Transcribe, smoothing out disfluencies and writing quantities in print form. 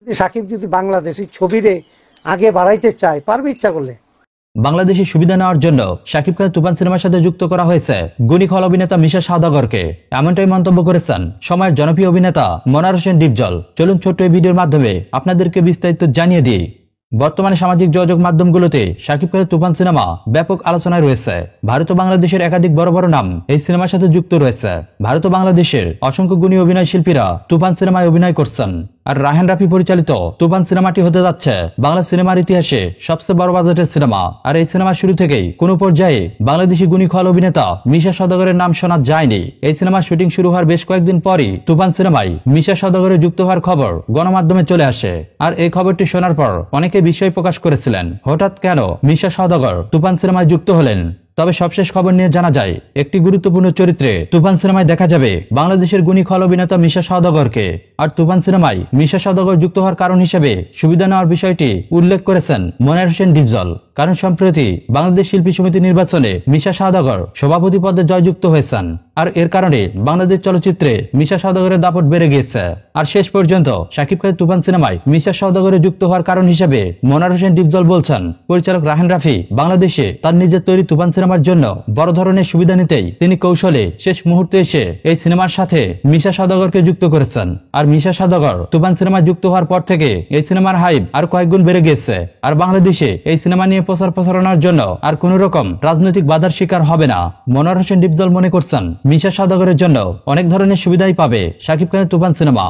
সাকিব যদি বাংলাদেশি ছবিরে আগে বাড়াইতে চায় পারবে ইচ্ছা করলে। বাংলাদেশি সুবিধা নেওয়ার জন্য শাকিব খানের তুফান সিনেমার সাথে যুক্ত করা হয়েছে গুণী খল অভিনেতা মিশা সওদাগরকে। এমনটাই মন্তব্য করেছেন সময়ের জনপ্রিয় অভিনেতা মনার হোসেন ডিপজল। চলুন ছোট্ট এই ভিডিওর মাধ্যমে আপনাদেরকে বিস্তারিত জানিয়ে দিই। বর্তমানে সামাজিক যোগাযোগ মাধ্যমগুলোতে শাকিব খানের তুফান সিনেমা ব্যাপক আলোচনায় রয়েছে। ভারত ও বাংলাদেশের একাধিক বড় বড় নাম এই সিনেমার সাথে যুক্ত রয়েছে। ভারত ও বাংলাদেশের অসংখ্য গুণী অভিনয় শিল্পীরা তুফান সিনেমায় অভিনয় করছেন। আর রায়হান রাফি পরিচালিত তুফান সিনেমাটি হতে যাচ্ছে বাংলা সিনেমার ইতিহাসে সবচেয়ে বড় বাজেটের সিনেমা। আর এই সিনেমার শুরু থেকেই কোনো পর্যায়ে বাংলাদেশি গুণী খল অভিনেতা মিশা সওদাগরের নাম শোনা যায়নি। এই সিনেমার শুটিং শুরু হওয়ার বেশ কয়েকদিন পরই তুফান সিনেমায় মিশা সওদাগরের যুক্ত হওয়ার খবর গণমাধ্যমে চলে আসে। আর এই খবরটি শোনার পর অনেকে বিস্ময় প্রকাশ করেছিলেন, হঠাৎ কেন মিশা সওদাগর তুফান সিনেমায় যুক্ত হলেন। তবে সবশেষ খবর নিয়ে জানা যায়, একটি গুরুত্বপূর্ণ চরিত্রে তুফান সিনেমায় দেখা যাবে বাংলাদেশের গুণী খল অভিনেতা মিশা সওদাগরকে। আর তুফান সিনেমায় মিশা সওদাগর যুক্ত হওয়ার কারণ হিসেবে সুবিধা নেওয়ার বিষয়টি উল্লেখ করেছেন মনার হোসেন ডিপজল। কারণ সম্প্রতি বাংলাদেশ শিল্পী সমিতি নির্বাচনে মিশা সওদাগর সভাপতি পদে জয়যুক্ত হয়েছেন। আর এর কারণে বাংলাদেশ চলচ্চিত্রে মিশা সওদাগরের দাপট বেড়ে গিয়েছে। আর শেষ পর্যন্ত শাকিব খানের তুফান সিনেমায় মিশা সওদাগরের যুক্ত হওয়ার কারণ হিসেবে মনার হোসেন ডিপজল বলছেন, পরিচালক রায়হান রাফি বাংলাদেশে তার নিজের তৈরি তুফান সিনেমার জন্য বড় ধরনের সুবিধা নিতেই তিনি কৌশলে শেষ মুহূর্তে এসে এই সিনেমার সাথে মিশা সওদাগরকে যুক্ত করেছেন। আর মিশা সওদাগর তুফান সিনেমায় যুক্ত হওয়ার পর থেকে এই সিনেমার হাইপ আর কয়েক গুণ বেড়ে গিয়েছে। আর বাংলাদেশে এই সিনেমা নিয়ে প্রচারণার জন্য আর কোন রকম রাজনৈতিক বাধার শিকার হবে না। মনোয়ার হোসেন ডিপজল মনে করছেন মিশা সওদাগরের জন্য অনেক ধরনের সুবিধাই পাবে শাকিব খানের তুফান সিনেমা।